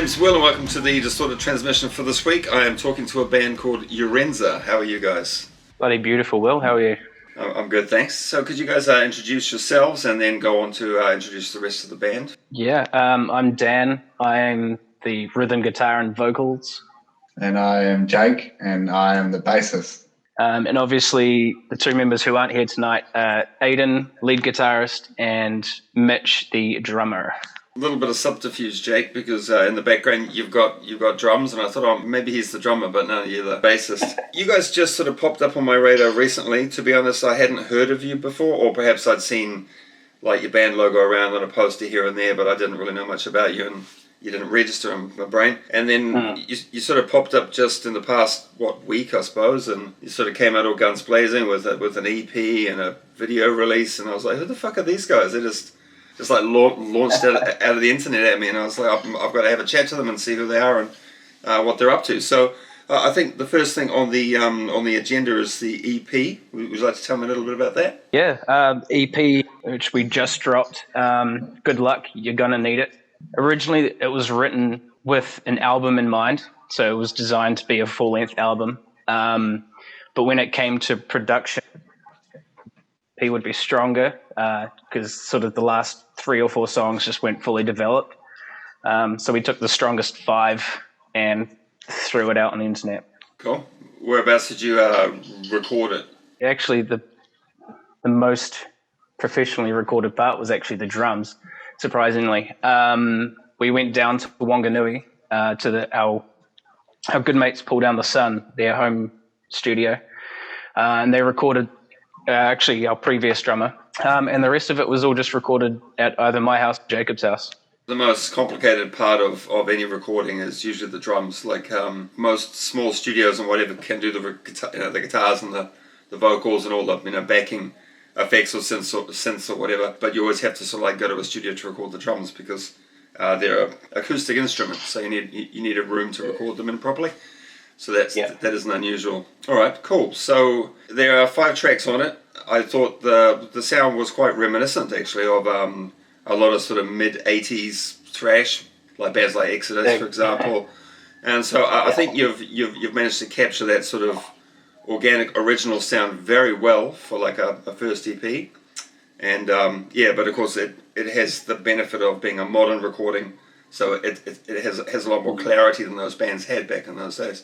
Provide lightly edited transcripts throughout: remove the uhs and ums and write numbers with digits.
name's Will and welcome to the Distorted Transmission for this week. I am talking to a band called Eurenza. How are you guys? Bloody beautiful, Will. How are you? I'm good, thanks. So could you guys introduce yourselves and then go on to introduce the rest of the band? Yeah, I'm Dan. I'm the rhythm guitar and vocals. And I am Jake, and I am the bassist. And obviously the two members who aren't here tonight, Aiden, lead guitarist, and Mitch, the drummer. A little bit of subterfuge, Jake, because in the background you've got drums, and I thought, oh, maybe he's the drummer, but no, you're the bassist. You guys just sort of popped up on my radar recently. To be honest, I hadn't heard of you before, or perhaps I'd seen like your band logo around on a poster here and there, but I didn't really know much about you, and you didn't register in my brain. And then you sort of popped up just in the past, week, I suppose, and you sort of came out all guns blazing with an EP and a video release, and I was like, who the fuck are these guys? They just like launched out of the internet at me, and I was like, I've got to have a chat to them and see who they are and what they're up to. So I think the first thing on the agenda is the EP. Would you like to tell me a little bit about that? Yeah, EP, which we just dropped. Good luck, you're gonna need it. Originally, it was written with an album in mind, so it was designed to be a full-length album. But when it came to production, EP would be stronger because sort of the last 3 or 4 songs just went fully developed. So we took the strongest 5 and threw it out on the internet. Cool. Whereabouts did you record it? Actually, the most professionally recorded part was actually the drums, surprisingly. We went down to Wanganui to our good mates Pull Down the Sun, their home studio, and they recorded actually our previous drummer, and the rest of it was all just recorded at either my house or Jacob's house. The most complicated part of any recording is usually the drums. Like most small studios and whatever can do the guitars and the vocals and all the backing effects or synths or whatever, but you always have to sort of like go to a studio to record the drums because they're acoustic instruments, so you need a room to record them in properly. So that isn't unusual. All right, cool. So there are 5 tracks on it. I thought the sound was quite reminiscent, actually, of a lot of sort of mid-80s thrash, like bands like Exodus, for example. And so I think you've managed to capture that sort of organic, original sound very well for like a first EP. And but of course it has the benefit of being a modern recording, so it has a lot more clarity than those bands had back in those days.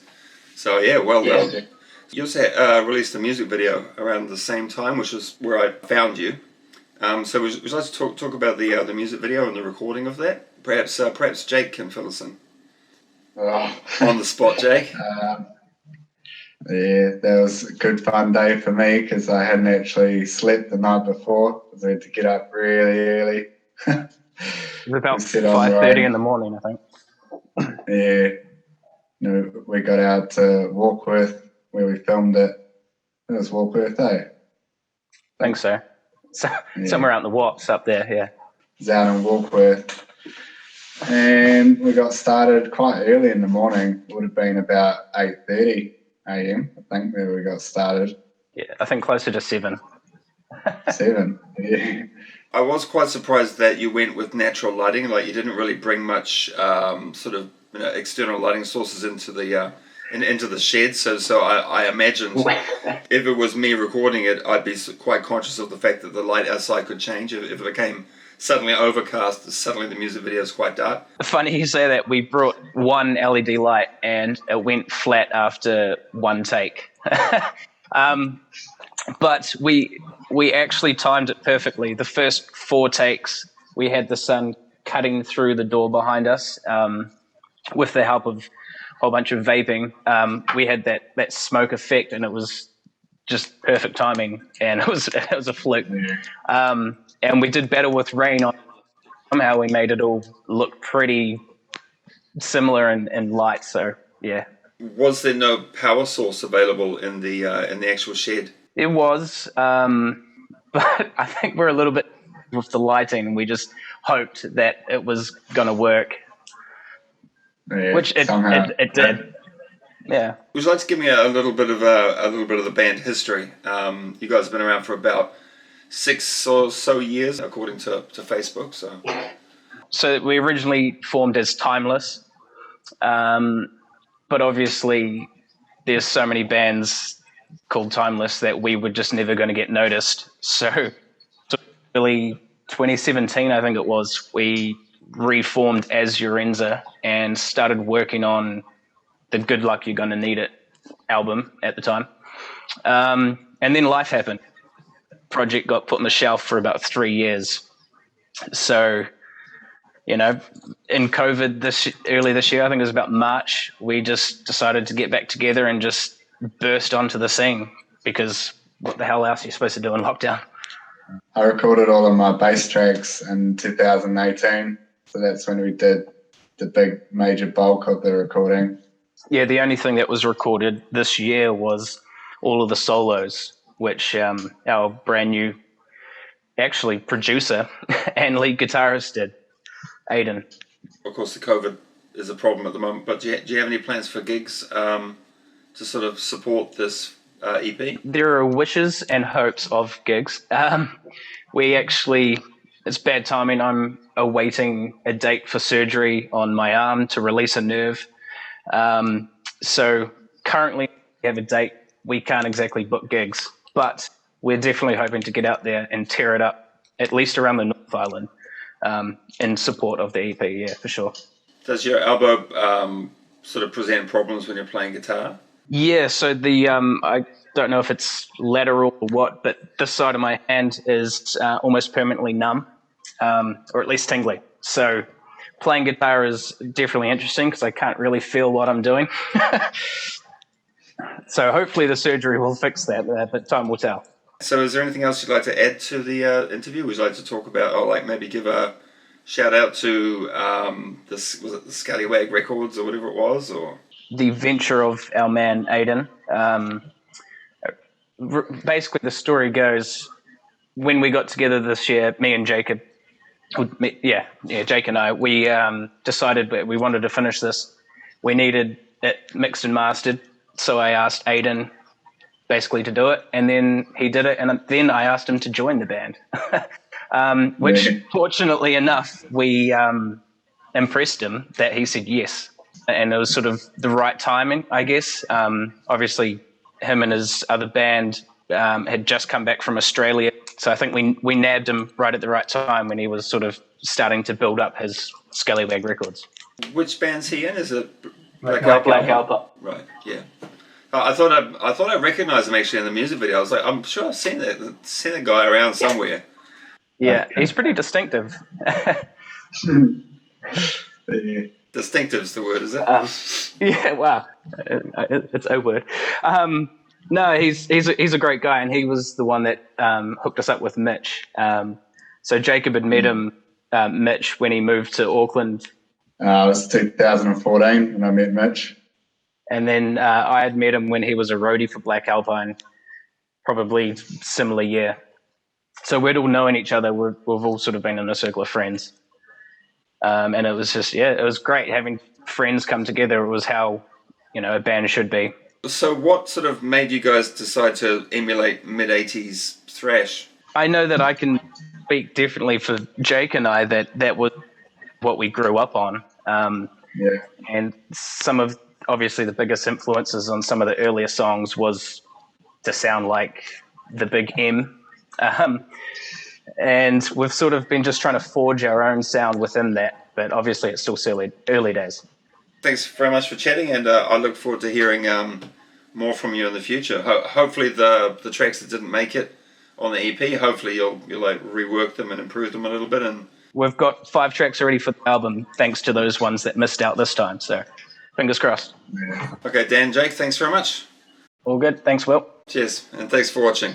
So well done. You also released a music video around the same time, which is where I found you. So would you like to talk about the music video and the recording of that? Perhaps Jake can fill us in. On the spot, Jake. That was a good fun day for me because I hadn't actually slept the night before because I had to get up really early. It was about 5:30 in the morning, I think. Yeah. We got out to Warkworth where we filmed it. It was Warkworth, eh? I think so. Somewhere out in the Wops up there, yeah. It was out in Warkworth. And we got started quite early in the morning. It would have been about 8:30 a.m. I think where we got started. Yeah, I think closer to 7. 7, yeah. I was quite surprised that you went with natural lighting. Like you didn't really bring much sort of external lighting sources into the shed. So I imagined if it was me recording it, I'd be quite conscious of the fact that the light outside could change. If it became suddenly overcast, suddenly the music video is quite dark. Funny you say that. We brought one LED light and it went flat after one take. But we actually timed it perfectly. The first 4 takes, we had the sun cutting through the door behind us with the help of a whole bunch of vaping. We had that smoke effect, and it was just perfect timing, and it was a fluke. And we did better with rain. Somehow we made it all look pretty similar and light. So yeah. Was there no power source available in the actual shed? It was, but I think we're a little bit with the lighting. We just hoped that it was going to work, which it did. Yeah. Would you like to give me a little bit of the band history? You guys have been around for about 6 or so years, according to Facebook. So we originally formed as Timeless, But obviously, there's so many bands called Timeless that we were just never going to get noticed. So early 2017, I think it was, we reformed as Eurenza and started working on the Good Luck You're Gonna Need It album at the time. And then life happened. Project got put on the shelf for about 3 years. So, in COVID early this year, I think it was about March, we just decided to get back together and just burst onto the scene, because what the hell else are you supposed to do in lockdown? I recorded all of my bass tracks in 2018, so that's when we did the big major bulk of the recording. Yeah, the only thing that was recorded this year was all of the solos, which our brand new, actually, producer and lead guitarist did, Aiden. Of course, the COVID is a problem at the moment, but do you have any plans for gigs to sort of support this EP? There are wishes and hopes of gigs. It's bad timing. I'm awaiting a date for surgery on my arm to release a nerve. So currently we have a date. We can't exactly book gigs, but we're definitely hoping to get out there and tear it up, at least around the North Island, in support of the EP, yeah, for sure. Does your elbow sort of present problems when you're playing guitar? Yeah, so I don't know if it's lateral or what, but this side of my hand is almost permanently numb, or at least tingly. So playing guitar is definitely interesting because I can't really feel what I'm doing. So hopefully the surgery will fix that, but time will tell. So is there anything else you'd like to add to the interview? Would you like to talk about, or like maybe give a shout out to was it the Scallywag Records or whatever it was, or the venture of our man Aiden? Basically, the story goes, when we got together this year, me and Jacob, Jake and I, we decided that we wanted to finish this. We needed it mixed and mastered, so I asked Aiden basically to do it, and then he did it, and then I asked him to join the band, which fortunately enough, we impressed him that he said yes, and it was sort of the right timing, I guess. Obviously, him and his other band had just come back from Australia, so I think we nabbed him right at the right time when he was sort of starting to build up his Scallywag Records. Which band's he in? Is it Black Alpha? Right, yeah. I thought I recognised him actually in the music video. I was like, I'm sure I've seen a guy around somewhere. Yeah, he's pretty distinctive. Distinctive's the word, is it? Yeah, wow, it's a word. No, he's a great guy, and he was the one that hooked us up with Mitch. So Jacob had met Mitch when he moved to Auckland. It was 2014 when I met Mitch. And then I had met him when he was a roadie for Black Alpine, probably similar year. So we'd all known each other. We've all sort of been in a circle of friends. And it was just, it was great having friends come together. It was how, a band should be. So what sort of made you guys decide to emulate mid-80s thrash? I know that I can speak definitely for Jake and I that was what we grew up on. And some of, obviously, the biggest influences on some of the earlier songs was to sound like the Big M. And we've sort of been just trying to forge our own sound within that, but obviously it's still early days. Thanks very much for chatting, and I look forward to hearing more from you in the future. Hopefully the tracks that didn't make it on the EP, hopefully you'll like rework them and improve them a little bit. And we've got 5 tracks already for the album, thanks to those ones that missed out this time. So fingers crossed. Okay, Dan, Jake, thanks very much. All good. Thanks, Will. Cheers, and thanks for watching.